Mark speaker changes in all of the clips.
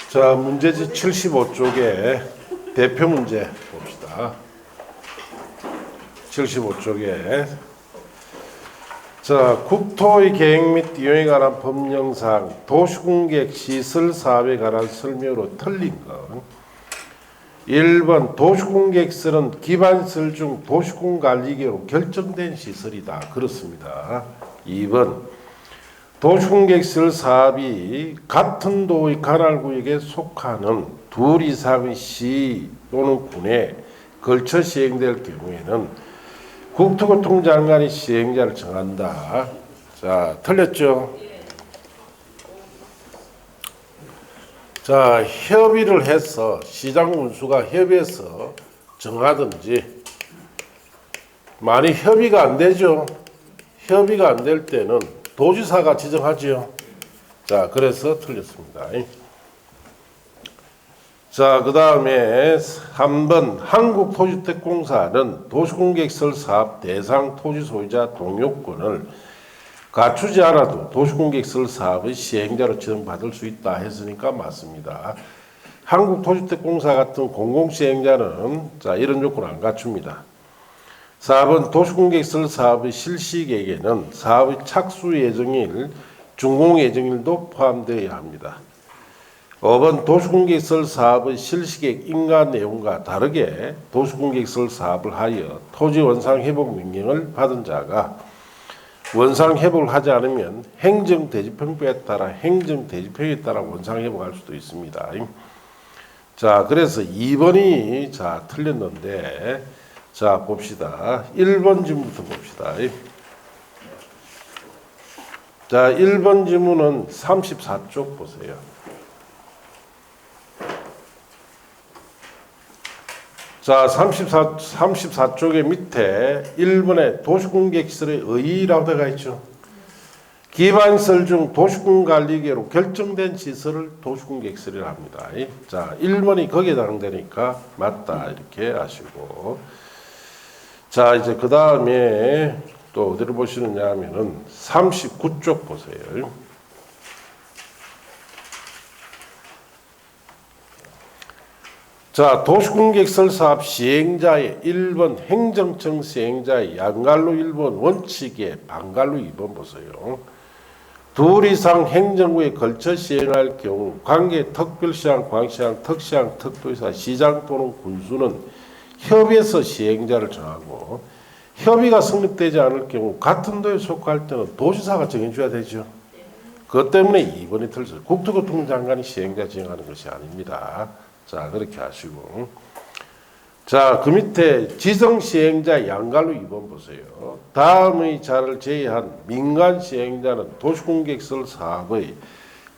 Speaker 1: 자, 문제지 75쪽에 대표 문제 봅시다. 75쪽에 자, 국토의 계획 및 이용에 관한 법령상 도시공객 시설 사업에 관한 설명으로 틀린 것. 1번 도시공객시설은 기반시설 중 도시공관리계로 결정된 시설이다. 그렇습니다. 2번 도시공객시설 사업이 같은 도의 관할구역에 속하는 둘 이상의 시 또는 군에 걸쳐 시행될 경우에는 국토교통장관이 시행자를 정한다. 자, 틀렸죠? 자, 협의를 해서 시장 군수가 협의해서 정하든지, 만약 협의가 안 되죠. 협의가 안 될 때는 도지사가 지정하지요. 자, 그래서 틀렸습니다. 자, 그 다음에 3번 한국토지택공사는 도시공객시설 사업 대상 토지 소유자 동요권을 갖추지 않아도 도시공객시설 사업의 시행자로 지정받을 수 있다 했으니까 맞습니다. 한국토지택공사 같은 공공시행자는 자, 이런 요건을 안 갖춥니다. 4번 도시공객시설 사업의 실시계획에는 사업의 착수 예정일, 준공 예정일도 포함되어야 합니다. 5번 도시공객시설 사업의 실시계획 인가 내용과 다르게 도시공객시설 사업을 하여 토지 원상 회복 명령을 받은 자가 원상 회복을 하지 않으면 행정대지평가에 따라 행정대지평에 따라 원상 회복할 수도 있습니다. 자, 그래서 2번이 자 틀렸는데, 자 봅시다. 1번 질문부터 봅시다. 자, 1번 질문은 34쪽 보세요. 자, 34쪽의 밑에 1번에 도시공객시설의 의의라고 되어 있죠. 기반시설 중 도시공관리계로 결정된 시설을 도시공객시설이라 합니다. 자, 1번이 거기에 해당되니까 맞다 이렇게 아시고, 자, 이제 그 다음에 또 어디를 보시느냐 하면은 39쪽 보세요. 자, 도시공객시설 사업 시행자의 1번 행정청 시행자의 양갈로 1번 원칙에 반갈로 2번 보세요. 둘 이상 행정구에 걸쳐 시행할 경우 관계 특별시장, 광시장, 특시장, 특도지사, 시장 또는 군수는 협의해서 시행자를 정하고, 협의가 성립되지 않을 경우 같은 도에 속할 때는 도지사가 정해줘야 되죠. 그것 때문에 2번이 틀렸어요. 국토교통장관이 시행자 지정하는 것이 아닙니다. 자, 그렇게 하시고, 자, 그 밑에 지정 시행자 양갈로 2번 보세요. 다음의 자를 제외한 민간 시행자는 도시공객시설 사업의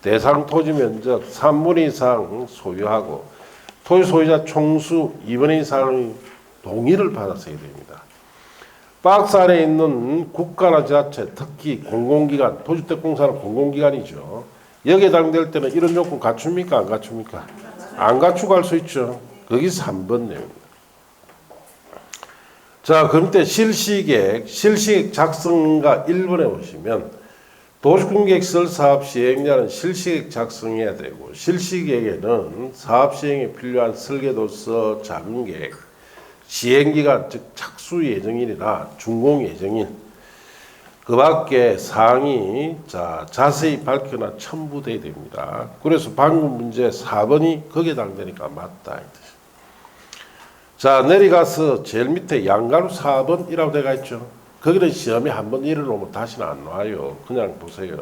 Speaker 1: 대상 토지 면적 3분의 2 이상 소유하고 토지 소유자 총수 2분의 2 이상의 동의를 받았어야 됩니다. 박스 안에 있는 국가나 지자체, 특히 공공기관, 토지택공사는 공공기관이죠. 여기에 해당될 때는 이런 요건 갖춥니까? 안 갖춥니까? 안 갖추고 할 수 있죠. 거기서 3번 내용입니다. 자, 그 밑에 실시계획 작성가 1번에 보시면 도시공객시설 사업 시행자는 실시계획 작성해야 되고, 실시계획에는 사업 시행에 필요한 설계도서, 자금계획, 시행기간 즉 착수 예정일이나 준공 예정일, 그 밖에 사항이 자세히 밝혀나 첨부돼야 됩니다. 그래서 방금 문제 4번이 거기에 해당되니까 맞다. 자, 내려가서 제일 밑에 양가로 4번이라고 되어 있죠. 거기는 시험에 한번 일어나면 다시는 안 나와요. 그냥 보세요.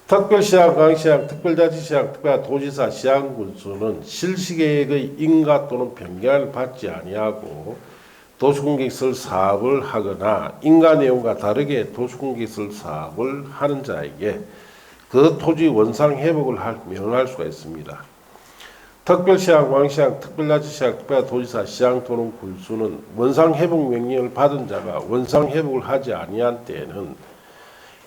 Speaker 1: 특별시장, 광시장, 특별자치시장, 특별도지사, 시장군수는 실시계획의 인가 또는 변경을 받지 아니하고 도시공객시설 사업을 하거나 인가 내용과 다르게 도시공객시설 사업을 하는 자에게 그 토지 원상 회복을 명할 수가 있습니다. 특별시장, 광시장, 특별자치시장, 특별도지사, 시장 또는 군수는 원상 회복 명령을 받은 자가 원상 회복을 하지 아니한 때에는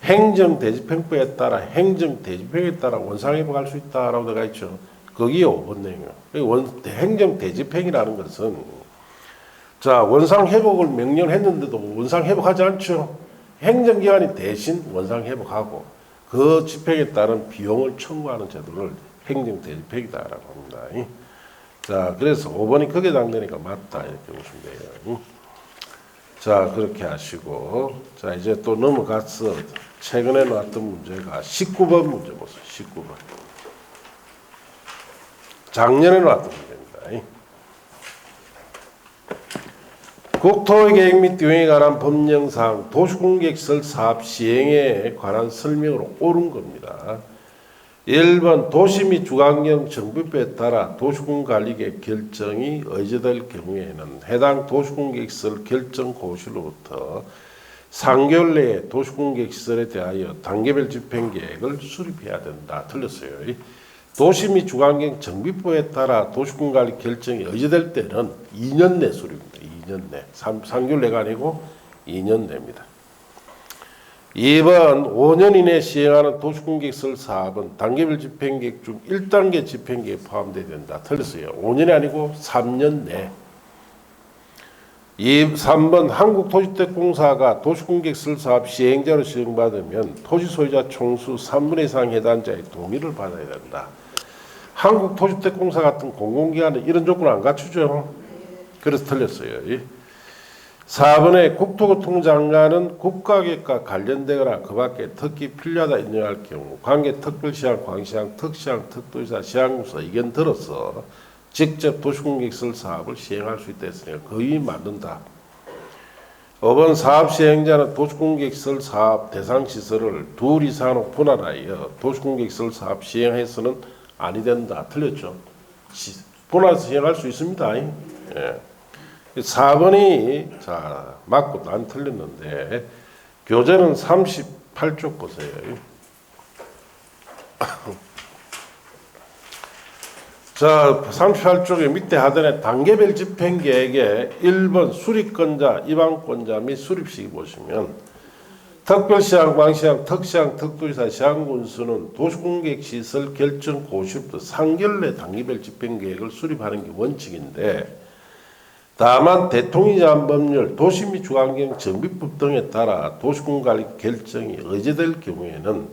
Speaker 1: 행정대지평가에 따라 행정대지평에 따라 원상 회복할 수 있다라고 되어 있죠. 거기에 5번 내용이에요. 행정대지평이라는 것은 자, 원상 회복을 명령했는데도 원상 회복하지 않죠. 행정기관이 대신 원상 회복하고 그 집행에 따른 비용을 청구하는 제도를 행정대집행이다라고 합니다. 자, 그래서 5번이 크게 해당되니까 맞다 이렇게 보시면 돼요. 자, 그렇게 하시고 자, 이제 또 넘어가서 최근에 나왔던 문제가 19번 문제 보세요. 19번. 작년에 나왔던 문제입니다. 국토계획 및 운영에 관한 법령상 도시공개시설 사업 시행에 관한 설명으로 옳은 겁니다. 1번 도시 및 주관경 정비법에 따라 도시군관리계획 결정이 의제될 경우에는 해당 도시공개시설 결정 고시로부터 3개월 내에 도시공개시설에 대하여 단계별 집행계획을 수립해야 된다. 틀렸어요. 도시 및 주관경 정비법에 따라 도시군관리 결정이 의제될 때는 2년 내 수립입니다. 2년 내. 3개월 내가 아니고 2년 내입니다. 2번 5년 이내 시행하는 도시공개시설 사업은 단계별 집행계획 중 1단계 집행계획에 포함되어야 된다. 틀렸어요. 5년이 아니고 3년 내. 3번 한국토지택공사가 도시공개시설 사업 시행자로 지정받으면 토지소유자 총수 3분의 2 이상 해당자의 동의를 받아야 된다. 한국토지택공사 같은 공공기관은 이런 조건을 안 갖추죠. 그래서 틀렸어요. 4번에 국토교통장관은 국가계획과 관련되거나 그 밖에 특히 필요하다 인정할 경우 관계 특별시장, 광시장, 특시장, 특도지사, 시장군서 의견 들어서 직접 도시공개시설 사업을 시행할 수 있다 했으니까 거의 맞는다. 5번 사업 시행자는 도시공개시설 사업 대상 시설을 2 이상으로 분할하여 도시공개시설 사업 시행해서는 아니 된다. 틀렸죠. 분할해서 시행할 수 있습니다. 예. 4번이 자 맞고 안 틀렸는데 교재는 38쪽 보세요. 자 38쪽에 밑에 하단에 단계별 집행계획에 1번 수립권자, 입안권자 및 수립시기 보시면 특별시장, 광시장, 특시장, 특도지사, 시장군수는 도시공개시설 결정 고시부터 3개월 내 단계별 집행계획을 수립하는 게 원칙인데 다만 대통령이 정한 법률, 도시 및 주관경 정비법 등에 따라 도시군관리 결정이 의제될 경우에는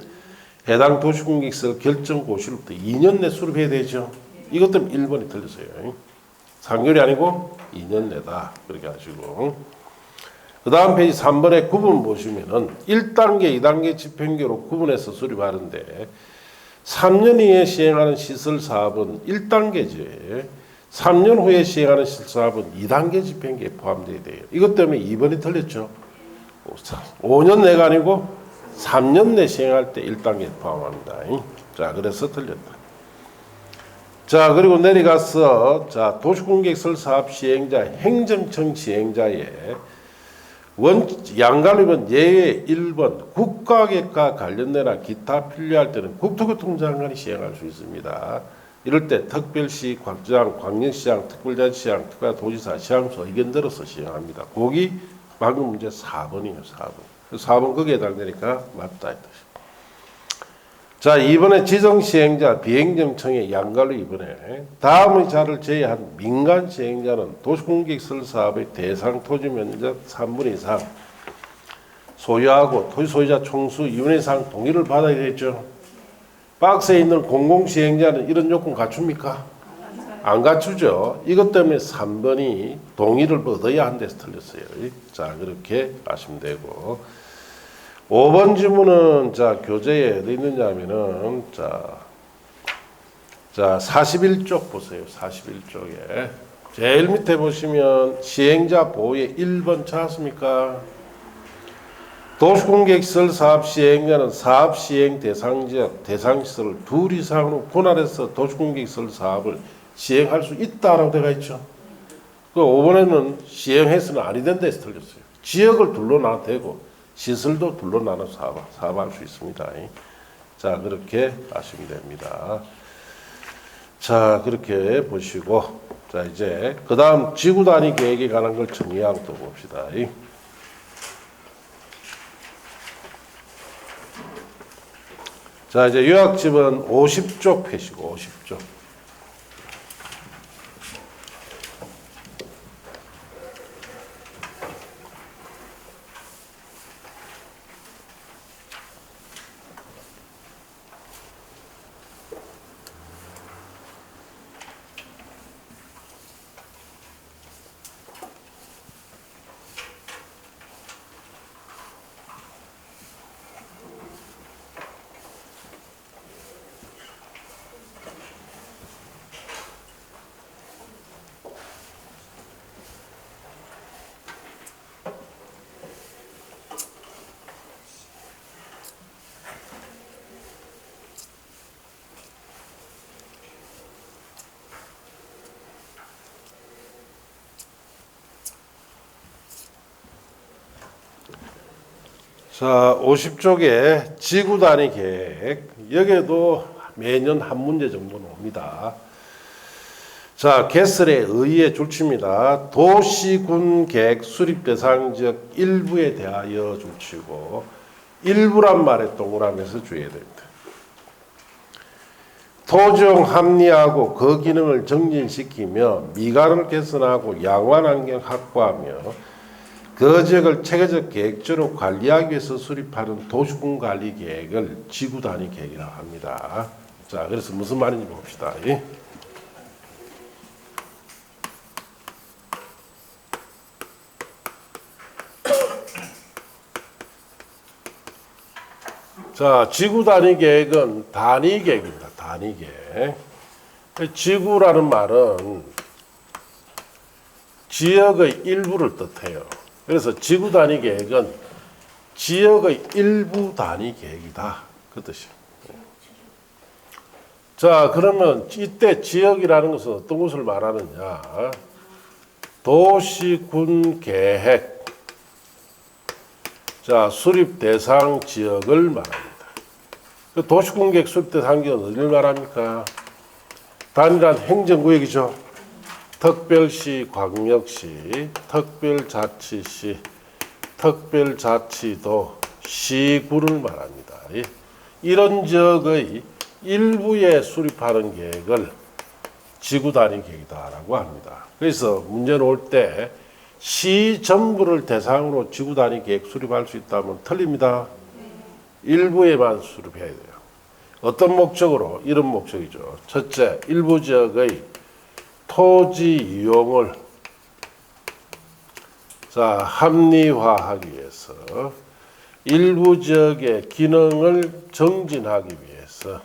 Speaker 1: 해당 도시공개시설 결정 고시로부터 2년 내 수립해야 되죠. 이것 때문에 1번이 틀렸어요. 3개월이 아니고 2년 내다. 그렇게 하시고. 그 다음 페이지 3번에 구분 보시면은 1단계, 2단계 집행계로 구분해서 수립하는데 3년 이에 시행하는 시설 사업은 1단계지. 3년 후에 시행하는 시설 사업은 2단계 집행계에 포함되어야 돼요. 이것 때문에 2번이 틀렸죠. 5년 내가 아니고 3년 내 시행할 때 1단계에 포함합니다. 자, 그래서 틀렸다. 자, 그리고 내려가서 자, 도시공개시설 사업 시행자, 행정청 시행자의 양갈립은 예외 1번 국가계획과 관련되나 기타 필요할 때는 국토교통장관이 시행할 수 있습니다. 이럴 때 특별시, 광장, 광역시장, 특별자치시장, 특별도지사, 시장소 의견 들어서 시행합니다. 거기 방금 문제 4번이에요. 4번. 4번 거기에 해당되니까 맞다. 이 뜻이에요. 자, 이번에 지정시행자, 비행정청의 양갈로 이번에 다음의 자를 제외한 민간 시행자는 도시공개시설 사업의 대상 토지 면적 3분의 2 이상 소유하고 토지 소유자 총수 2분의 2 이상 동의를 받아야 되죠. 박스에 있는 공공시행자는 이런 요건 갖춥니까? 안 갖추죠. 이것 때문에 3번이 동의를 얻어야 한 데서 틀렸어요. 자, 그렇게 하시면 되고 5번 지문은 자 교재에 어디 있느냐 하면은 자 41쪽 보세요. 41쪽에 제일 밑에 보시면 시행자 보호에 1번 찾았습니까? 도시공개시설 사업 시행자는 사업 시행 대상지역, 대상시설을 2 이상으로 분할해서 도시공개시설 사업을 시행할 수 있다라고 되어 있죠. 그 5번에는 시행해서는 아니 된다 해서 틀렸어요. 지역을 둘러 나눠도 되고 시설도 둘러 나눠서 사업할 수 있습니다. 자, 그렇게 하시면 됩니다. 자, 그렇게 보시고 자, 이제 그 다음 지구 단위 계획에 관한 걸 정리하고 또 봅시다. 자, 이제 요약집은 50쪽 펴시고 50쪽. 자, 50쪽에 지구 단위 계획. 여기에도 매년 한 문제 정도는 옵니다. 자, 개설에 의의의 줄치입니다. 도시군 계획 수립 대상 지역 일부에 대하여 줄치고, 일부란 말에 동그라미에서 주의해야 됩니다. 토지용 합리화하고 그 기능을 정진시키며 미관을 개선하고 양호한 환경 확보하며 그 지역을 체계적 계획적으로 관리하기 위해서 수립하는 도시군 관리 계획을 지구 단위 계획이라고 합니다. 자, 그래서 무슨 말인지 봅시다. 자, 지구 단위 계획은 단위 계획입니다. 단위 계획. 지구라는 말은 지역의 일부를 뜻해요. 그래서 지구 단위 계획은 지역의 일부 단위 계획이다. 그 뜻이에요. 자, 그러면 이때 지역이라는 것은 어떤 것을 말하느냐? 도시군 계획. 자, 수립 대상 지역을 말합니다. 그 도시군 계획 수립 대상 지역은 어디를 말합니까? 단일한 행정구역이죠. 특별시, 광역시, 특별자치시, 특별자치도, 시구를 말합니다. 이런 지역의 일부에 수립하는 계획을 지구 단위 계획이다라고 합니다. 그래서 문제 놓을 때 시 전부를 대상으로 지구 단위 계획 수립할 수 있다면 틀립니다. 일부에만 수립해야 돼요. 어떤 목적으로? 이런 목적이죠. 첫째, 일부 지역의 토지 이용을 합리화하기 위해서, 일부 지역의 기능을 정진하기 위해서,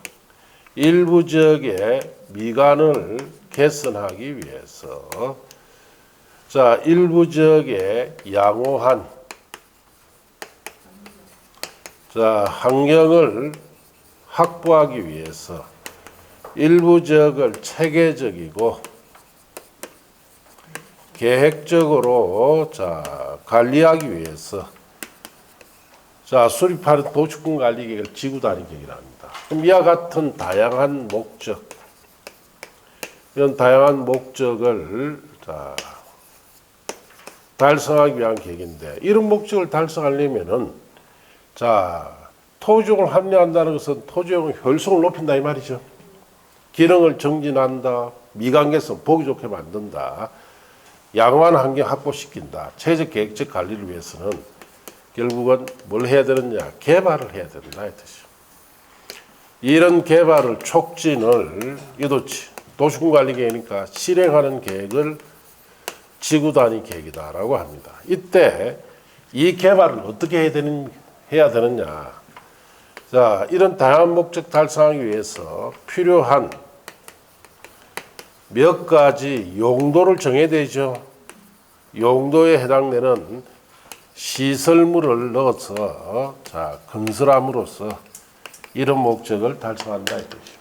Speaker 1: 일부 지역의 미관을 개선하기 위해서, 일부 지역의 양호한 환경을 확보하기 위해서, 일부 지역을 체계적이고 계획적으로 관리하기 위해서 수립하는 도시군 관리 계획을 지구 단위 계획이라 합니다. 그럼 이와 같은 다양한 목적, 이런 다양한 목적을 달성하기 위한 계획인데, 이런 목적을 달성하려면은 토지용을 합리화한다는 것은 토지용의 효율성을 높인다 이 말이죠. 기능을 정진한다, 미관 개선, 보기 좋게 만든다, 양호한 환경 확보시킨다. 체제적 계획적 관리를 위해서는 결국은 뭘 해야 되느냐? 개발을 해야 된다 이 뜻이죠. 이런 개발을 촉진을 이도치 도시군 관리 계획이니까 실행하는 계획을 지구 단위 계획이다라고 합니다. 이때 이 개발을 어떻게 해야 되느냐? 이런 다양한 목적 달성하기 위해서 필요한 몇 가지 용도를 정해야 되죠. 용도에 해당되는 시설물을 넣어서 건설함으로써 이런 목적을 달성한다 이 뜻이죠.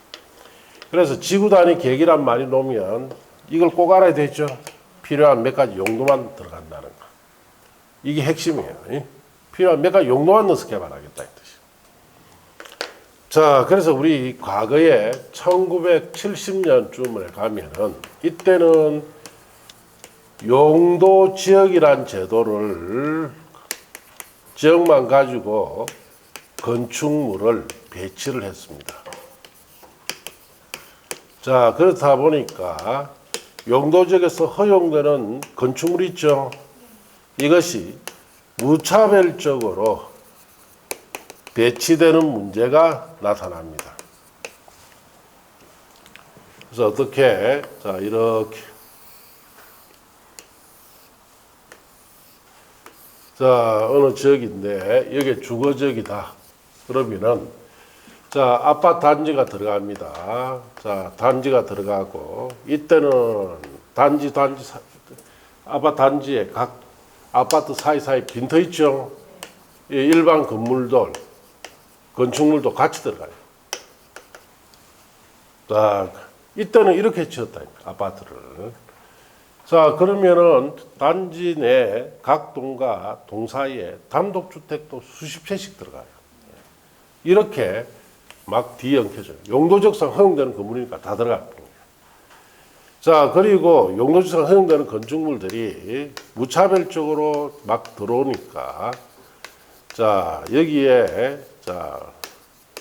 Speaker 1: 그래서 지구 단위 계획이란 말이 놓으면 이걸 꼭 알아야 되죠. 필요한 몇 가지 용도만 들어간다는 거. 이게 핵심이에요. 필요한 몇 가지 용도만 넣어서 개발하겠다 이 뜻이에요. 그래서 우리 과거에 1970년쯤을 가면은 이때는 용도 지역이란 제도를 지역만 가지고 건축물을 배치를 했습니다. 그렇다 보니까 용도 지역에서 허용되는 건축물이 있죠. 이것이 무차별적으로 배치되는 문제가 나타납니다. 그래서 어떻게 이렇게 어느 지역인데 여기 주거 지역이다. 그러면은 아파트 단지가 들어갑니다. 단지가 들어가고 이때는 아파트 단지에 각 아파트 사이사이 빈터 있죠. 일반 건물들, 건축물도 같이 들어가요. 이때는 이렇게 지었다니까, 아파트를. 자, 그러면은 단지 내 각 동과 동 사이에 단독주택도 수십 채씩 들어가요. 이렇게 막 뒤엉켜져요. 용도적상 허용되는 건물이니까 다 들어가는 거예요. 자, 그리고 용도적상 허용되는 건축물들이 무차별적으로 막 들어오니까, 자, 여기에, 자,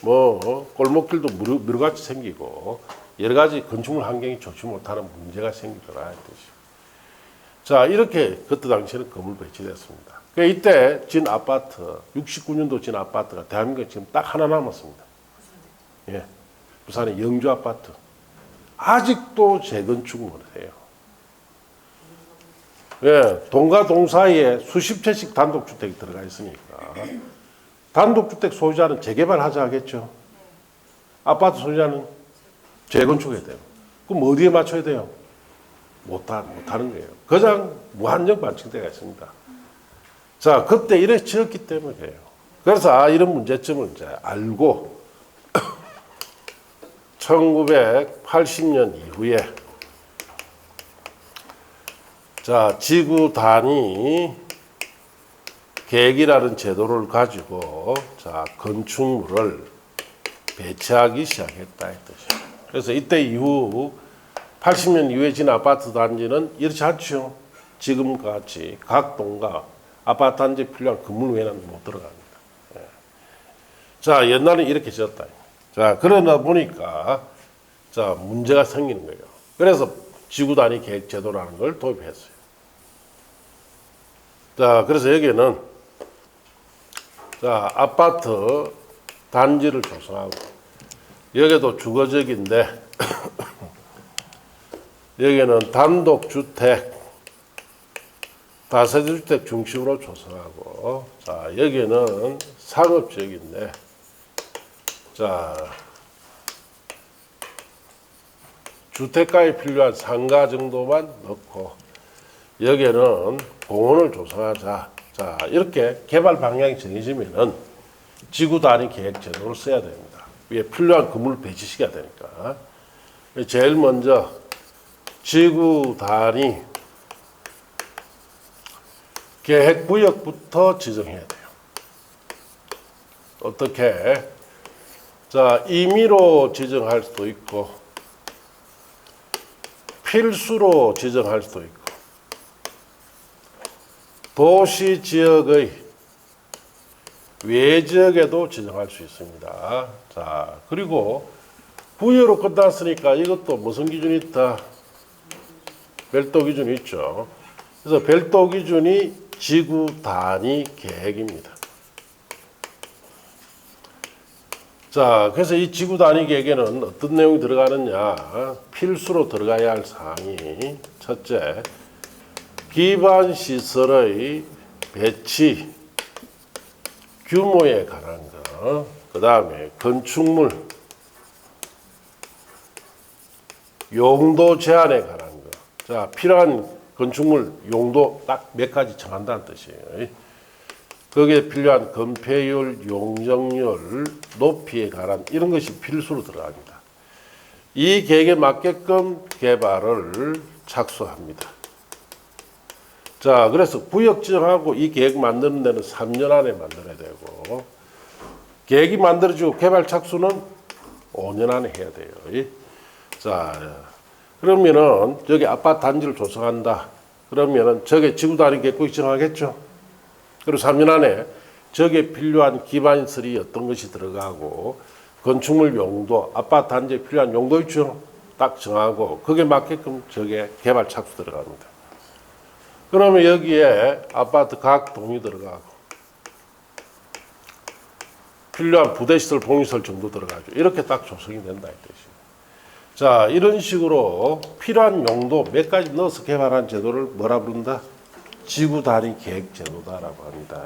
Speaker 1: 뭐, 골목길도 미루같이 생기고, 여러 가지 건축물 환경이 좋지 못하는 문제가 생기더라. 자, 이렇게 그때 당시에는 건물 배치됐습니다. 그러니까 이때 진 아파트, 69년도 진 아파트가 대한민국에 지금 딱 하나 남았습니다. 예. 부산의 영주 아파트. 아직도 재건축을 해요. 예. 동과 동 사이에 수십 채씩 단독주택이 들어가 있으니까. 단독주택 소유자는 재개발하자 하겠죠. 아파트 소유자는 재건축해야 돼요. 그럼 어디에 맞춰야 돼요? 못하는 거예요. 가장 무한정 반칙대가 있습니다. 자, 그때 이래 지었기 때문에 그래요. 그래서 이런 문제점을 이제 알고 1980년 이후에 자, 지구 단위 계획이라는 제도를 가지고 자, 건축물을 배치하기 시작했다 이 뜻이에요. 그래서 이때 이후 80년 이후에 진 아파트 단지는 이렇지 않죠. 지금같이 각 동과 아파트 단지에 필요한 건물 외에는 못 들어갑니다. 예. 자, 옛날에 이렇게 지었다. 자, 그러다 보니까 자, 문제가 생기는 거예요. 그래서 지구 단위 계획 제도라는 걸 도입했어요. 자, 그래서 여기는 자, 아파트 단지를 조성하고 여기도 주거적인데 여기는 단독주택, 다세대주택 중심으로 조성하고, 자, 여기는 상업지역인데, 자, 주택가에 필요한 상가 정도만 넣고, 여기는 공원을 조성하자. 자, 이렇게 개발 방향이 정해지면은 지구 단위 계획 제도를 써야 됩니다. 위에 필요한 건물을 배치시켜야 되니까. 제일 먼저 지구 단위 계획구역부터 지정해야 돼요. 어떻게? 자, 임의로 지정할 수도 있고 필수로 지정할 수도 있고 도시 지역의 외지역에도 지정할 수 있습니다. 자, 그리고 부여로 끝났으니까 이것도 무슨 기준이 있다? 별도 기준이 있죠. 그래서 별도 기준이 지구 단위 계획입니다. 자, 그래서 이 지구 단위 계획에는 어떤 내용이 들어가느냐? 필수로 들어가야 할 사항이 첫째, 기반 시설의 배치 규모에 관한 것, 그 다음에 건축물 용도 제한에 관한 것. 자, 필요한 건축물 용도 딱 몇 가지 정한다는 뜻이에요. 거기에 필요한 건폐율, 용적률, 높이에 관한 이런 것이 필수로 들어갑니다. 이 계획에 맞게끔 개발을 착수합니다. 자, 그래서 구역 지정하고 이 계획 만드는 데는 3년 안에 만들어야 되고, 계획이 만들어지고 개발 착수는 5년 안에 해야 돼요. 자, 그러면은 여기 아파트 단지를 조성한다. 그러면은 저게 지구 단위 계획구역 지정하겠죠. 그리고 3년 안에 저게 필요한 기반시설이 어떤 것이 들어가고 건축물 용도, 아파트 단지에 필요한 용도 있죠. 딱 정하고 거기에 맞게끔 저게 개발 착수 들어갑니다. 그러면 여기에 아파트 각 동이 들어가고 필요한 부대시설, 복리시설 정도 들어가죠. 이렇게 딱 조성이 된다 이 뜻이에요. 자, 이런 식으로 필요한 용도 몇 가지 넣어서 개발한 제도를 뭐라 부른다? 지구 단위 계획 제도다라고 합니다.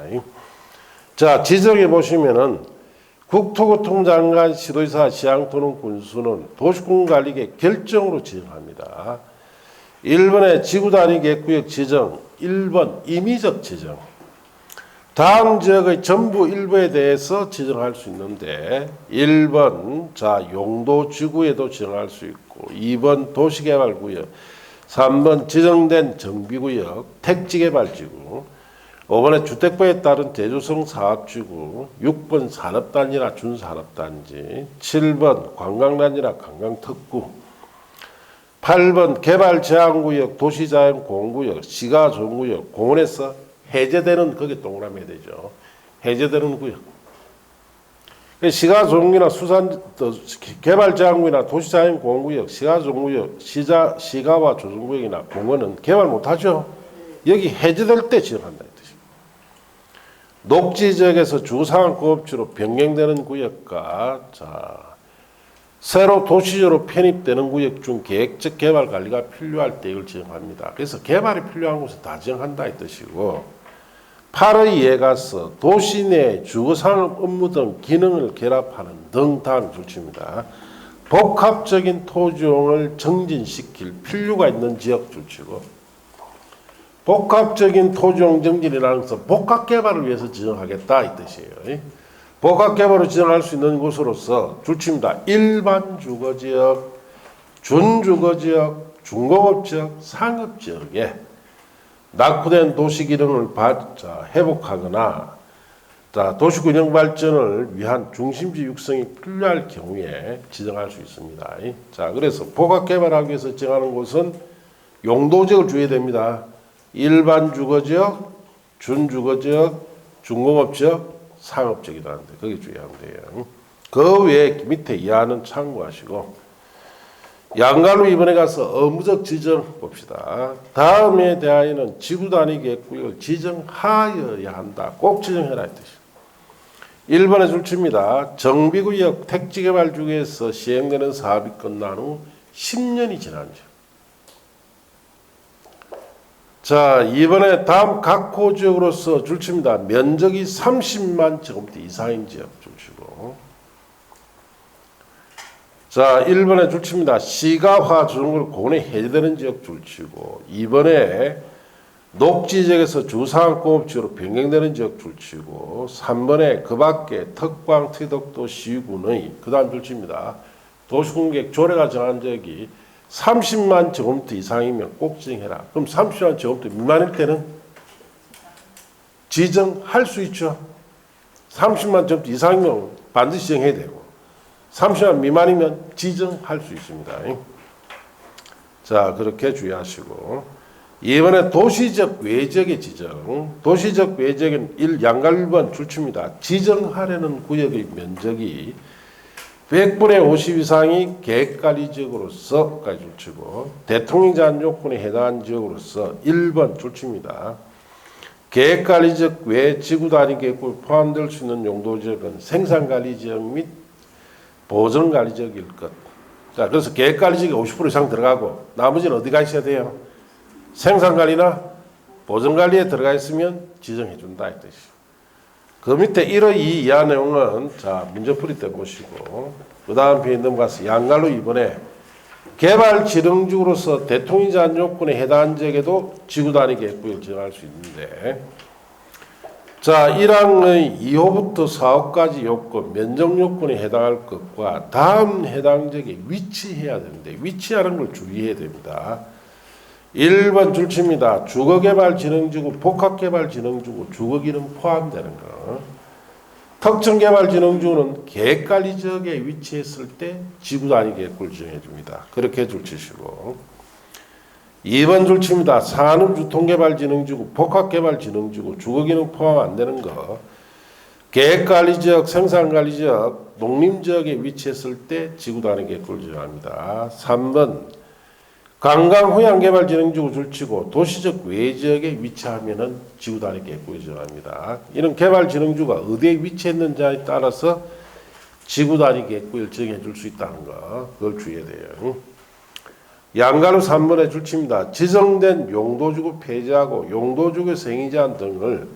Speaker 1: 자, 지정해 보시면은 국토교통장관, 시도지사, 시장토는 군수는 도시공간관리계 결정으로 지정합니다. 1번에 지구 단위 계획구역 지정, 1번 임의적 지정. 다음 지역의 전부 일부에 대해서 지정할 수 있는데 1번 자 용도 지구에도 지정할 수 있고 2번 도시개발구역, 3번 지정된 정비구역, 택지개발지구, 5번에 주택법에 따른 대조성 사업지구, 6번 산업단지나 준산업단지, 7번 관광단지나 관광특구, 8번 개발제한구역, 도시자연공원구역, 시가조정구역, 공원에서 해제되는, 거기에 동그라미 해야 되죠. 해제되는 구역. 시가조정이나 개발제한구역이나 도시자연공원구역, 시가조정구역, 시가와 조정구역이나 공원은 개발 못하죠. 여기 해제될 때 지정한다. 녹지지역에서 주상업급지로 변경되는 구역과 새로 도시적으로 편입되는 구역 중 계획적 개발 관리가 필요할 때 이걸 지정합니다. 그래서 개발이 필요한 곳은 다 지정한다 이 뜻이고 8의 이해가서 도시 내 주거산업 업무 등 기능을 결합하는 등 다음 줄치입니다. 복합적인 토지용을 정진시킬 필요가 있는 지역 줄치고 복합적인 토지용 정진이라는 것은 복합개발을 위해서 지정하겠다 이 뜻이에요. 복합개발을 지정할 수 있는 곳으로서 줄칩니다. 일반 주거지역, 준주거지역, 중공업지역, 상업지역에 낙후된 도시기능을 회복하거나 도시균형 발전을 위한 중심지 육성이 필요할 경우에 지정할 수 있습니다. 그래서 복합개발하기 위해서 지정하는 곳은 용도지역을 주의해야 됩니다. 일반 주거지역, 준주거지역, 중공업지역, 상업지역이라는데 거기 주의하면 돼요. 그 외에 밑에 이하는 참고하시고 양갈로 이번에 가서 의무적 지정 봅시다. 다음에 대하여는 지구 단위 계획구역을 지정하여야 한다. 꼭 지정해라 이 뜻이에요. 1번의 줄치입니다. 정비구역 택지개발지구에서 시행되는 사업이 끝난 후 10년이 지난 지. 이번에 다음 각 호지역으로서 줄칩니다. 면적이 30만 제곱미터 이상인 지역 줄치고 1번에 줄칩니다. 시가화 조정을 공원에 해제되는 지역 줄치고 2번에 녹지지역에서 주상업공업지역으로 변경되는 지역 줄치고 3번에 그 밖에 특광, 특덕도 시군의 그 다음 줄치입니다. 도시공객 조례가 정한 지역이 30만 제곱미터 이상이면 꼭 지정해라. 그럼 30만 제곱미터 미만일 때는 지정할 수 있죠. 30만 제곱미터 이상이면 반드시 지정해야 되고 30만 미만이면 지정할 수 있습니다. 그렇게 주의하시고 이번에 도시적 외적의 지정. 도시적 외적은 양갈 1번 줄칩니다. 지정하려는 구역의 면적이 100분의 50 이상이 계획관리지역으로서까지 줄치고 대통령 제한 요건에 해당하는 지역으로서 1번 줄칩니다. 계획관리지역 외 지구단위 계획구에 포함될 수 있는 용도지역은 생산관리지역 및 보전관리지역일 것. 그래서 계획관리지역이 50% 이상 들어가고 나머지는 어디 가 있어야 돼요? 생산관리나 보전관리에 들어가 있으면 지정해 준다 이 뜻이죠. 그 밑에 1의 2 이하 내용은 문제풀이 때 보시고 그 다음 페이지 넘어가서 양갈로 이번에 개발지정지구로서 대통령 제한 요건에 해당한 지역에도 지구단위 계획구역을 지정할 수 있는데 1항의 2호부터 4호까지 요건, 면적 요건에 해당할 것과 다음 해당 지역에 위치해야 되는데 위치하는 걸 주의해야 됩니다. 1번 줄칩니다. 주거개발진흥지구, 복합개발진흥지구, 주거기능 포함되는 거. 특정개발진흥지구는 계획관리지역에 위치했을 때 지구단위 계획구를 지정해줍니다. 그렇게 줄치시고 2번 줄칩니다. 산업유통개발진흥지구, 복합개발진흥지구, 주거기능 포함 안 되는 거. 계획관리지역, 생산관리지역, 농림지역에 위치했을 때 지구단위 계획구를 지정합니다. 3번 관광휴양개발진흥지구 줄치고 도시적 외지역에 위치하면은 지구단위 계획구를 지정합니다. 이런 개발진흥지구가 어디에 위치했는지에 따라서 지구단위 계획구를 지정해 줄 수 있다는 거, 그걸 주의해야 돼요. 양가로 3번에 줄칩니다. 지정된 용도지구 폐지하고 용도지구 생이제한 등을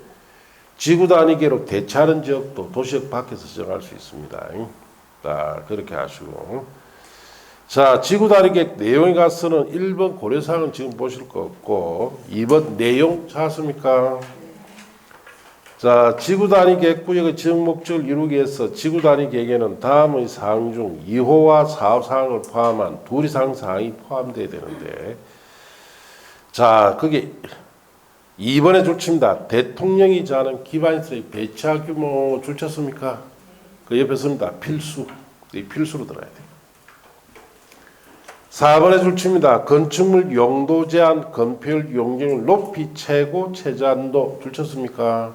Speaker 1: 지구단위 계획으로 대체하는 지역도 도시역 밖에서 지정할 수 있습니다. 그렇게 하시고. 지구단위 계획 내용에 가서는 1번 고려사항은 지금 보실 거 없고 2번 내용 찾았습니까? 지구단위 계획구역의 지정 목적을 이루기 위해서 지구단위 계획에는 다음의 사항 중 2호와 4호 사항을 포함한 둘 이상 사항이 포함되어야 되는데 자, 그게 2번에 줄칩니다. 대통령이 정하는 기반시설의 배차 규모 줄쳤습니까? 그 옆에 씁니다. 필수. 이 필수로 들어야 돼요. 4번에 줄칩니다. 건축물 용도 제한, 건폐율, 용적률 높이 최고 최저한도 줄쳤습니까?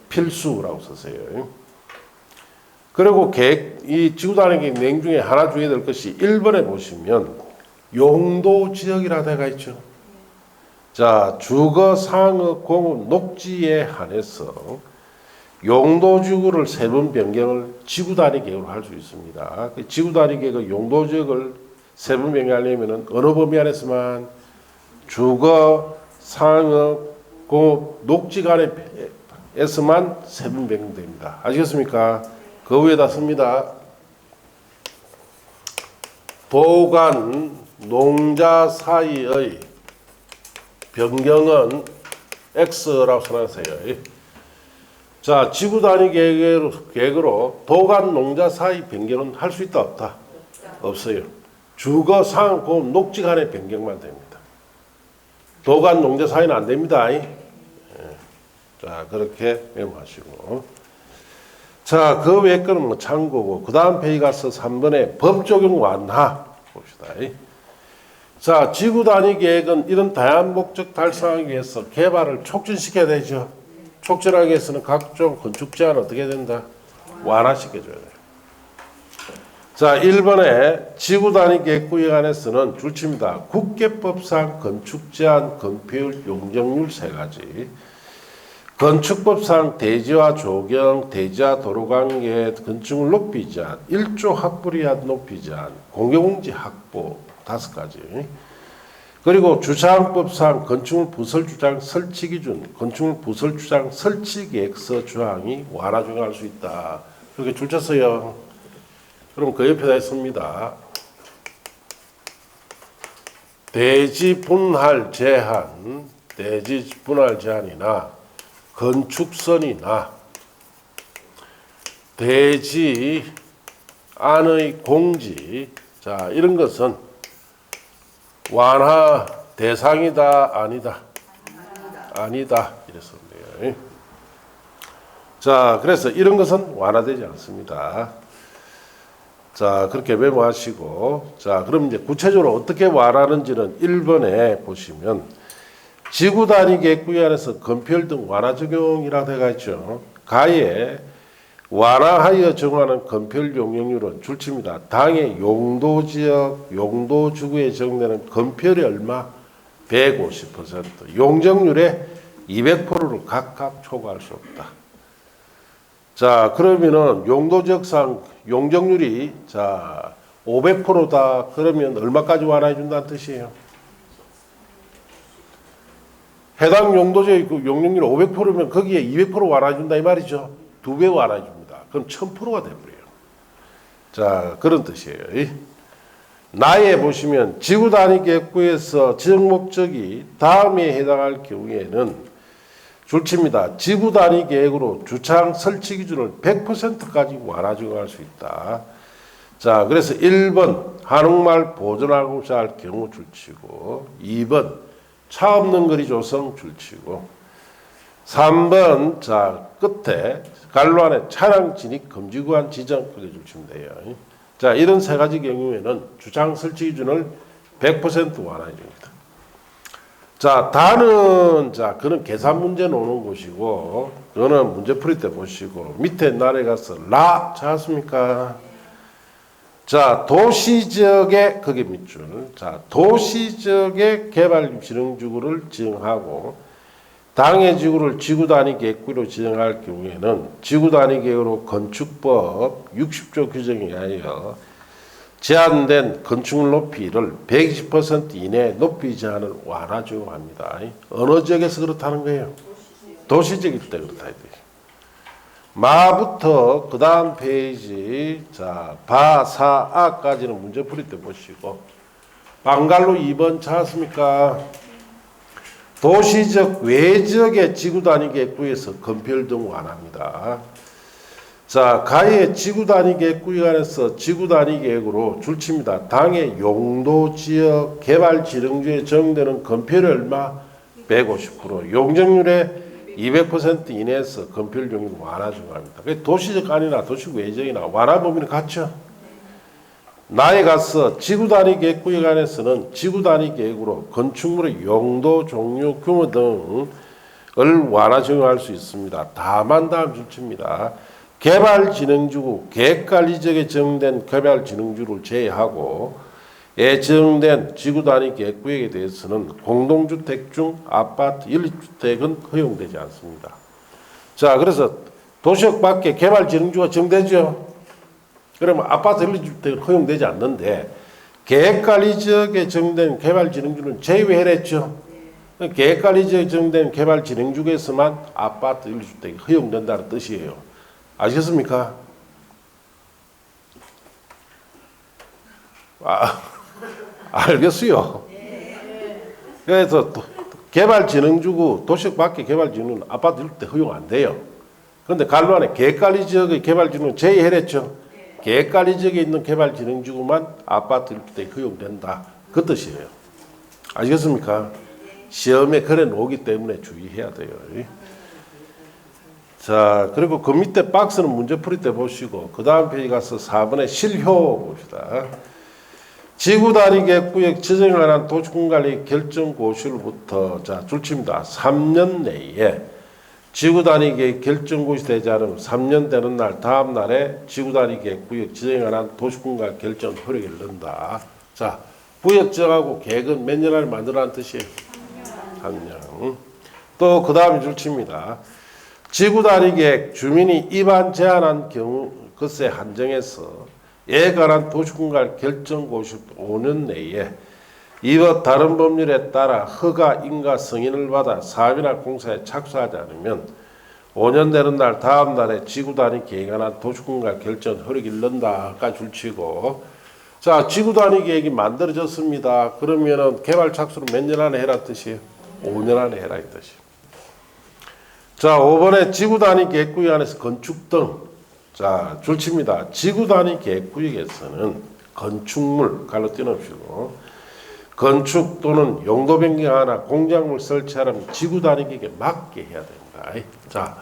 Speaker 1: 필수라고 쓰세요. 그리고 이 지구단위 계획 내용 중에 하나 주의해야 될 것이 1번에 보시면 용도 지역이라 되어 있죠. 자, 주거, 상업, 공업, 녹지에 한해서 용도 지구를 세분 변경을 지구단위 계획으로 할 수 있습니다. 그 지구단위 계획의 용도 지역을 세분 변경하려면 어느 범위 안에서만 주거, 상업, 공업, 녹지 간에서만 세분 변경됩니다. 아시겠습니까? 그 위에다 씁니다. 도간, 농자 사이의 변경은 X라고 써놨어요. 자, 지구 단위 계획으로 도간, 농자 사이 변경은 할 수 있다, 없다? 없어요. 주거, 상업, 공업, 녹지 간의 변경만 됩니다. 도간, 농자 사이는 안 됩니다. 자, 그렇게 메모하시고. 자, 그 외의 거는 뭐 참고고. 그 다음 페이지 가서 3번에 법 적용 완화 봅시다. 자, 지구 단위 계획은 이런 다양한 목적 달성하기 위해서 개발을 촉진시켜야 되죠. 촉진하기 위해서는 각종 건축 제한 어떻게 된다? 완화시켜줘야 돼요. 자, 1번에 지구 단위 계획 구역 안에서는 줄칩니다. 국계법상 건축 제한, 건폐율, 용적률 세 가지. 건축법상 대지와 조경, 대지와 도로관계, 건축물 높이 제한, 1조 확보리한 높이 제한, 공개공지 확보 5가지. 그리고 주차장법상 건축물 부설 주장 설치 기준, 건축물 부설 주장 설치 계획서 조항이 완화 적용할 수 있다. 이렇게 줄쳤어요. 그럼 그 옆에다 있습니다. 대지 분할 제한, 대지 분할 제한이나 건축선이나 대지 안의 공지, 자, 이런 것은 완화 대상이다, 아니다? 아니다. 이랬었네요. 자, 그래서 이런 것은 완화되지 않습니다. 자, 그렇게 메모하시고. 자, 그럼 이제 구체적으로 어떻게 완화하는지는 1번에 보시면 지구 단위 계획구역 안에서 건폐율 등 완화 적용이라 되어 있죠. 가에 완화하여 적용하는 건폐율 용적률은 줄칩니다. 당의 용도지역, 용도지구에 적용되는 건폐율이 얼마? 150%. 용적률의 200%를 각각 초과할 수 없다. 자, 그러면은 용도지역상 용적률이 자 500%다. 그러면 얼마까지 완화해 준다는 뜻이에요? 해당 용도지역 용적률 500%면 거기에 200% 완화해 준다 이 말이죠. 2배 완화해 줍니다. 그럼 1000%가 돼버려요. 자, 그런 뜻이에요. 나에 보시면 지구 단위 계획구에서 지정 목적이 다음에 해당할 경우에는 줄칩니다. 지구 단위 계획으로 주차장 설치 기준을 100%까지 완화 적용할 수 있다. 자, 그래서 1번 한옥마을 보존하고자 할 경우 줄치고, 2번 차 없는 거리 조성 줄치고, 3번 자 끝에 갈로 안에 차량 진입 금지 구간 지정 그게 줄치면 돼요. 자, 이런 세 가지 경우에는 주차장 설치 기준을 100% 완화해 줍니다. 자, 다는 자 그는 계산 문제 노는 곳이고, 그거는 문제 풀이 때 보시고, 밑에 날에 가서 라 찾았습니까? 자, 도시 지역의 거기 밑줄. 자, 도시 지역의 개발 진흥지구를 지정하고 당해 지구를 지구 단위 계획구로 지정할 경우에는 지구 단위 계획으로 건축법 60조 규정에 의하여 제한된 건축물 높이를 120% 이내 높이 제한을 완화 적용합니다. 어느 지역에서 그렇다는 거예요? 도시 지역일 때 그렇다. 마부터 그 다음 페이지 자 바, 사, 아까지는 문제 풀이 때 보시고, 방갈로 2번 찾았습니까? 도시적 외지역의 지구 단위 계획구에서 건폐율 등 완화합니다. 자, 가의 지구단위계획구역 안에서 지구단위계획으로 줄칩니다. 당의 용도지역 개발지능주에 적용되는 건폐율 얼마? 150%. 용적률의 200% 이내에서 건폐율 용률 완화 중합니다. 도시적 안이나 도시 외적이나 완화 범위는 같죠. 나아가서 지구단위계획구역 안에서는 지구단위계획으로 건축물의 용도, 종류, 규모 등을 완화 적용할 수 있습니다. 다만 다음 줄칩니다. 개발진흥지구, 계획관리지역에 적용된 개발진흥지구를 제외하고 적용된 지구단위계획구역에 대해서는 공동주택 중 아파트, 연립주택은 허용되지 않습니다. 자, 그래서 도시역 밖에 개발진흥지구가 적용되죠. 그러면 아파트, 연립주택은 허용되지 않는데 계획관리지역에 적용된 개발진흥지구는 제외했죠. 계획관리지역에 적용된 개발진흥지구에서만 아파트, 연립주택이 허용된다는 뜻이에요. 아시겠습니까? 알겠어요. 그래서 개발진흥지구, 도시역 밖의 개발진흥은 아파트 일대 허용 안 돼요. 그런데 간로안에 계획관리지역의 개발진흥은 제외했죠. 계획관리지역에 있는 개발진흥지구만 아파트 일대 허용된다. 그 뜻이에요. 아시겠습니까? 시험에 그래 놓기 때문에 주의해야 돼요. 자, 그리고 그 밑에 박스는 문제풀이 때 보시고 그 다음 페이지 가서 4번의 실효 봅시다. 지구단위계획구역 지정에 관한 도시군관리 결정 고시로부터 자 줄칩니다. 3년 내에 지구단위계획 결정 고시 되지 않으면 3년 되는 날 다음 날에 지구단위계획구역 지정에 관한 도시군관리 결정 효력을 넣는다. 자, 구역 정하고 계획은 몇 년 안에 만들어라는 뜻이에요. 3년. 또 그 다음에 줄칩니다. 지구단위계획 주민이 위반 제한한 경우 것에 한정해서 이에 관한 도시군관리 결정 고시 5년 내에 이와 다른 법률에 따라 허가, 인가, 승인을 받아 사업이나 공사에 착수하지 않으면 5년 되는 날 다음 날에 지구단위계획에 관한 도시군관리 결정 효력이 넣는다까지 줄치고 자, 지구단위계획이 만들어졌습니다. 그러면은 개발 착수를 몇 년 안에 해라 뜻이에요? 5년 안에 해라 이 뜻이에요. 자, 5번에 지구단위계획구역 안에서 건축 등 자, 줄칩니다. 지구단위계획구역에서는 건축물 갈로 띄워놓으시고 건축 또는 용도 변경하나 공작물 설치하려면 지구단위계획에 맞게 해야 됩니다. 자,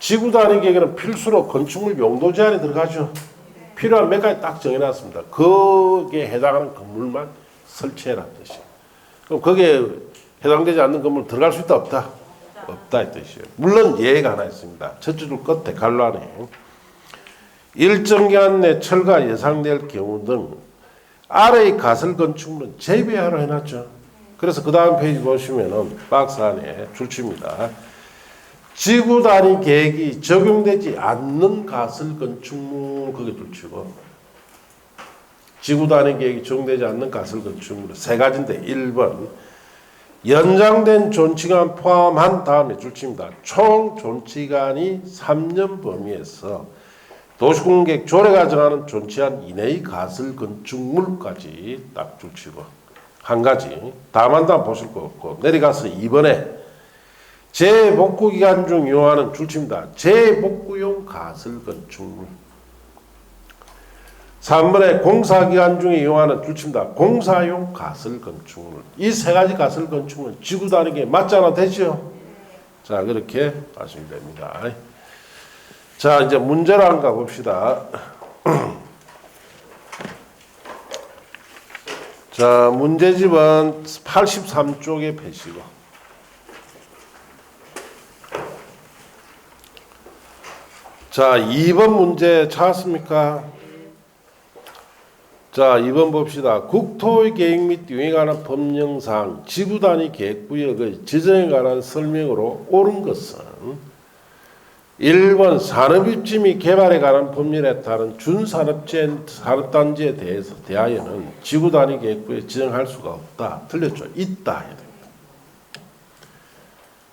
Speaker 1: 지구단위계획에는 필수로 건축물 용도 제한이 들어가죠. 필요한 몇 가지 딱 정해놨습니다. 거기에 해당하는 건물만 설치해라 뜻이에요. 그럼 거기에 해당되지 않는 건물 들어갈 수 있다 없다? 없다 이 뜻이에요. 물론 예외가 하나 있습니다. 첫째 줄 끝에 갈로 안에 일정 기간 내 철거가 예상될 경우 등 아래의 가설 건축물은 제외하라 해놨죠. 그래서 그 다음 페이지 보시면은 박스 안에 줄칩니다. 지구단위 계획이 적용되지 않는 가설 건축물 거기에 줄치고 지구단위 계획이 적용되지 않는 가설 건축물은 세 가지인데 1번 연장된 존치기간 포함한 다음에 줄칩니다. 총 존치기간이 3년 범위에서 도시공계획 조례가 정하는 존치한 이내의 가설 건축물까지 딱 줄치고 한 가지 다만 보실 거 없고 내려가서 2번에 재복구기간 중 이용하는 줄칩니다. 재복구용 가설 건축물 3번에 공사기간 중에 이용하는 줄칩니다. 공사용 가설 건축물 이 세 가지 가설 건축물은 지구단위계획에 맞지 않아 되죠? 자, 그렇게 하시면 됩니다. 자, 이제 문제로 한가 봅시다. 자, 문제집은 83쪽에 펴시고 자, 2번 문제 찾았습니까? 자, 2번 봅시다. 국토의 계획 및 유행에 관한 법령상 지구단위 계획구역의 지정에 관한 설명으로 옳은 것은 1번 산업입지 및 개발에 관한 법률에 따른 준산업단지에 대하여는 지구단위 계획구역에 지정할 수가 없다. 틀렸죠? 있다 해야 됩니다.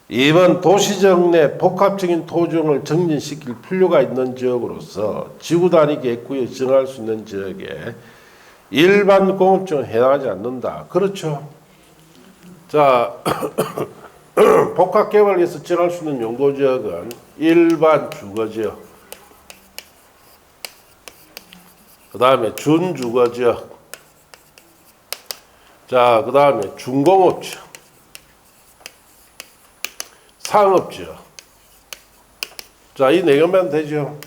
Speaker 1: 2번 도시적 내 복합적인 토지용을 정진시킬 필요가 있는 지역으로서 지구단위 계획구역에 지정할 수 있는 지역에 일반 공업지역은 해당하지 않는다. 그렇죠? 자, 복합개발을 위해서 지정할 수 있는 용도지역은 일반 주거지역, 그 다음에 준주거지역, 자, 그 다음에 중공업지역, 상업지역. 자, 이 네 개만 되죠.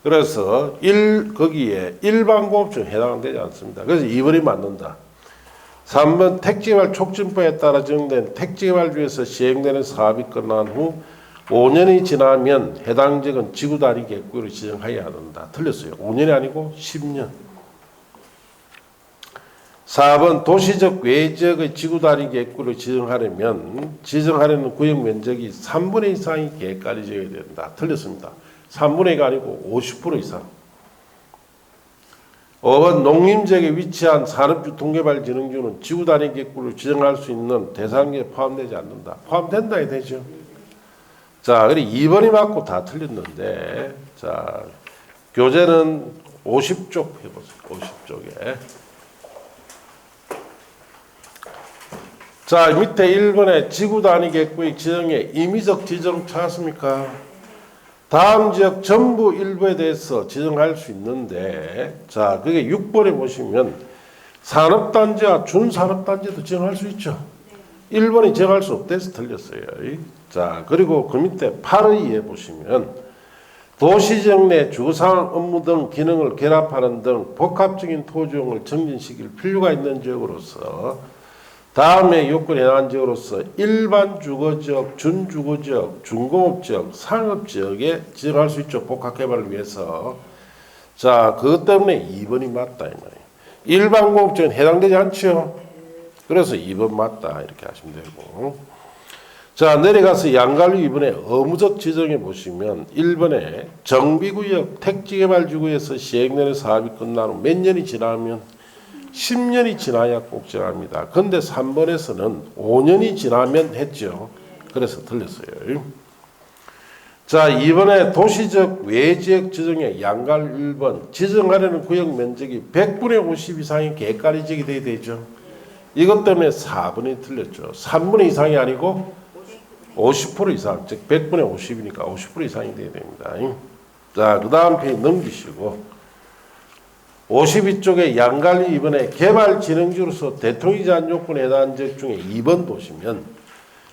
Speaker 1: 그래서 거기에 일반 공업지역 해당되지 않습니다. 그래서 2번이 맞는다. 3번 택지개발 촉진법에 따라 정된 택지개발주에서 시행되는 사업이 끝난 후 5년이 지나면 해당 지역은 지구 단위 계획구역으로 지정하여야 한다. 틀렸어요. 5년이 아니고 10년. 4번 도시적 외지역의 지구 단위 계획구역으로 지정하려는 구역 면적이 3분의 2 이상이 계획관리지역이 된다. 틀렸습니다. 3분의 2가 아니고 50% 이상. 5번 농림지역에 위치한 산업교통개발진흥주는 지구 단위 계획구역으로 지정할 수 있는 대상에 포함되지 않는다. 포함된다 해 되죠. 자, 그리고 2번이 맞고 다 틀렸는데, 자, 교재는 50쪽 해보세요. 50쪽에. 자, 밑에 1번에 지구 단위 계획구역 지정에 임의적 지정 찾았습니까? 다음 지역 전부 일부에 대해서 지정할 수 있는데, 자, 그게 6번에 보시면 산업단지와 준산업단지도 지정할 수 있죠. 1번이 지정할 수 없대서 틀렸어요. 자, 그리고 그 밑에 8의 2에 보시면 도시지역 내 주거상황 업무 등 기능을 결합하는 등 복합적인 토지용을 정진시킬 필요가 있는 지역으로서 다음에 요건에 해당하는 지역으로서 일반 주거지역, 준주거지역, 중공업지역, 상업지역에 지정할 수 있죠. 복합개발을 위해서. 자, 그것 때문에 2번이 맞다 이 말이에요. 일반 공업지역은 해당되지 않죠. 그래서 2번 맞다 이렇게 하시면 되고. 자, 내려가서 양갈류 2번에 의무적 지정에 보시면 1번에 정비구역 택지개발지구에서 시행되는 사업이 끝난 후 몇 년이 지나면 10년이 지나야 꼭 정합니다. 근데 3번에서는 5년이 지나면 했죠. 그래서 틀렸어요. 자, 2번에 도시적 외지역 지정에 양갈 1번 지정하려는 구역 면적이 100분의 50 이상의 계획관리 지역이 돼야 되죠. 이것 때문에 4번이 틀렸죠. 3분의 이상이 아니고 50% 이상, 즉 100분의 50이니까 50% 이상이 돼야 됩니다. 자, 그 다음 페이지 넘기시고 52쪽에 양갈리 2번에 개발진흥지로서 대통령이 제한 요건에 해당하는 지역 중에 2번 보시면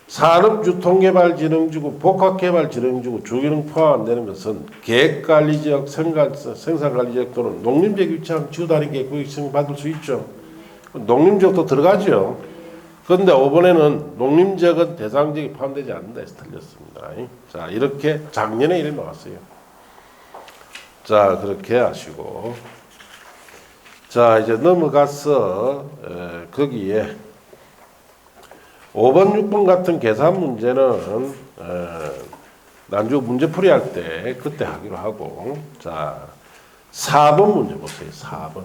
Speaker 1: 산업유통개발진흥지구, 복합개발진흥지구, 주기능 포함 안 되는 것은 계획관리지역, 생산관리지역 또는 농림지역 위치한 지구단위 계획구역 지정받을 수 있죠. 농림지역도 들어가죠. 그런데 5번에는 농림지역은 대상지역이 포함되지 않는다 해서 틀렸습니다. 자, 이렇게 작년에 이래 나왔어요. 자, 그렇게 하시고 자, 이제 넘어가서 거기에 5번, 6번 같은 계산 문제는 나중에 문제풀이 할 때 그때 하기로 하고, 자, 4번 문제 보세요. 4번.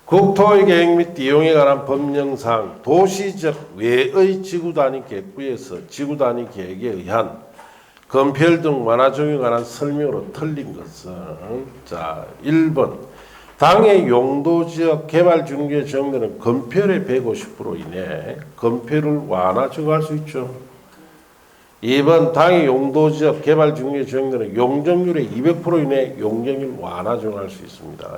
Speaker 1: 국토의 계획 및 이용에 관한 법령상 도시적 외의 지구단위 계획구에서 지구단위 계획에 의한 건폐율 등 완화 적용에 관한 설명으로 틀린 것은, 자, 1번 당의 용도지역 개발진흥지에 적용되는 건폐율의 150% 이내 건폐율을 완화 적용할 수 있죠. 2번 당의 용도지역 개발진흥지에 적용되는 용적률의 200% 이내 용적률 완화 적용할 수 있습니다.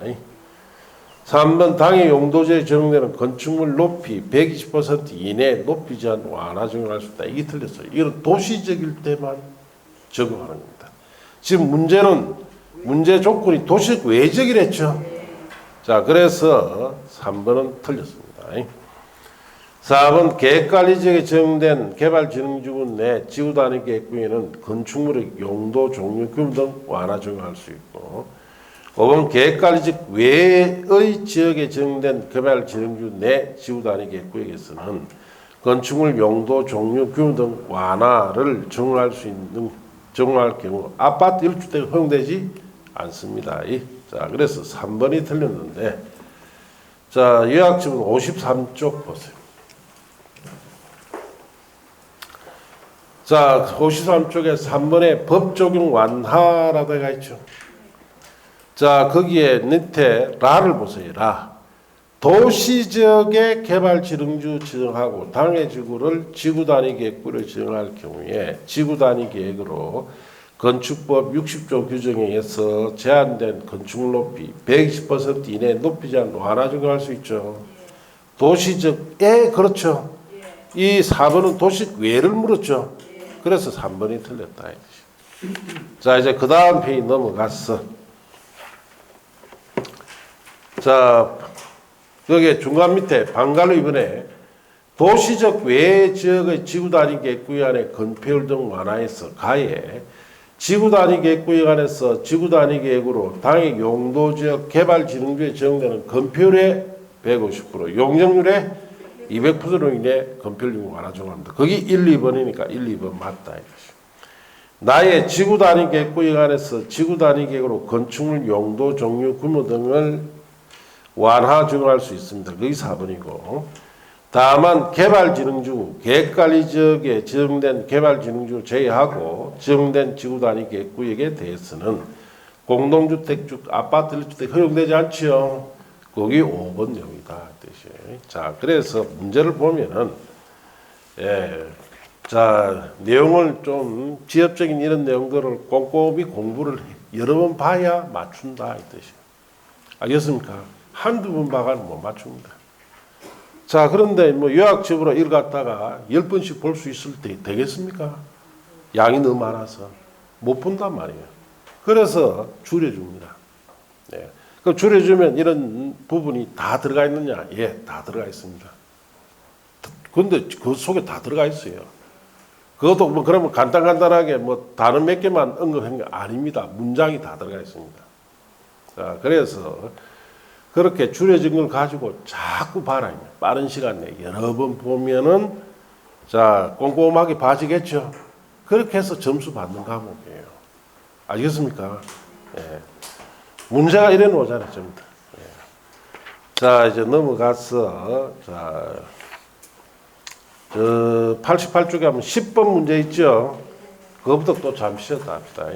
Speaker 1: 3번 당의 용도지에 적용되는 건축물 높이 120% 이내 높이 제한 완화 적용할 수 있다. 이게 틀렸어요. 이건 도시적일 때만 적용하는 겁니다. 지금 문제 조건이 도시적 외적이랬죠. 자, 그래서 3번은 틀렸습니다. 4번 계획관리지역에 적용된 개발진흥지구 내 지구단위 계획구에는 건축물의 용도, 종류, 규모 등 완화 적용할 수 있고, 5번 계획관리지역 외의 지역에 적용된 개발진흥지구 내 지구단위 계획구역에서는 건축물 용도, 종류, 규모 등 완화를 적용할 경우 아파트 1주택 허용되지 않습니다. 자, 그래서 3번이 틀렸는데, 자, 요약집은 53쪽 보세요. 자, 53쪽에 3번에 법 적용 완화라고 되어 있죠. 자, 거기에 밑에 라를 보세요. 라. 도시지역의 개발진흥지구 지정하고 당해 지구를 지구단위 계획구로 지정할 경우에 지구단위 계획으로 건축법 60조 규정에 의해서 제한된 건축물 높이 120% 이내 높이지 않는 완화 적용할 수 있죠. 도시적, 그렇죠. 이 4번은 도시적 외를 물었죠. 그래서 3번이 틀렸다. 자, 이제 그 다음 페이지 넘어갔어. 자, 여기 중간 밑에 방갈로 이번에 도시적 외 지역의 지구단위 계획구역 안에 건폐율 등 완화해서 가에 지구단위 계획구역 안에서 지구단위 계획으로 당해 용도지역 개발진흥주에 적용되는 건폐율의 150%, 용적률의 200%로 인해 건폐율 완화 적용합니다. 거기 1, 2번이니까 1, 2번 맞다. 나의 지구단위 계획구역 안에서 지구단위 계획으로 건축물 용도, 종류, 규모 등을 완화 적용할 수 있습니다. 거기 4번이고. 다만 개발진흥지구, 계획관리지역에 지정된 개발진흥지구 제외하고 지정된 지구단위 계획구역에 대해서는 공동주택, 아파트 1주택 허용되지 않지요. 거기 5번 내용이다. 뜻이. 자, 그래서 문제를 보면은, 자, 내용을 좀 지엽적인 이런 내용들을 꼼꼼히 공부를 여러 번 봐야 맞춘다. 이 뜻이에요. 알겠습니까? 한두 번 봐가지고 못 맞춥니다. 자, 그런데 뭐 요약적으로 이걸 갖다가 10번씩 볼 수 있을 때 되겠습니까? 양이 너무 많아서 못 본단 말이에요. 그래서 줄여줍니다. 네. 그 줄여주면 이런 부분이 다 들어가 있느냐? 예, 다 들어가 있습니다. 근데 그 속에 다 들어가 있어요. 그것도 뭐 그러면 간단하게 뭐 단어 몇 개만 언급한 게 아닙니다. 문장이 다 들어가 있습니다. 자, 그래서 그렇게 줄여진 걸 가지고 자꾸 봐라. 빠른 시간 내에 여러 번 보면은 자, 꼼꼼하게 봐지겠죠. 그렇게 해서 점수 받는 과목이에요. 알겠습니까? 예. 문제가 이래 놓잖아요, 전부 다. 예. 자, 이제 넘어가서 자, 88쪽에 하면 10번 문제 있죠. 그것부터 또 잠시 쉬었다 합시다.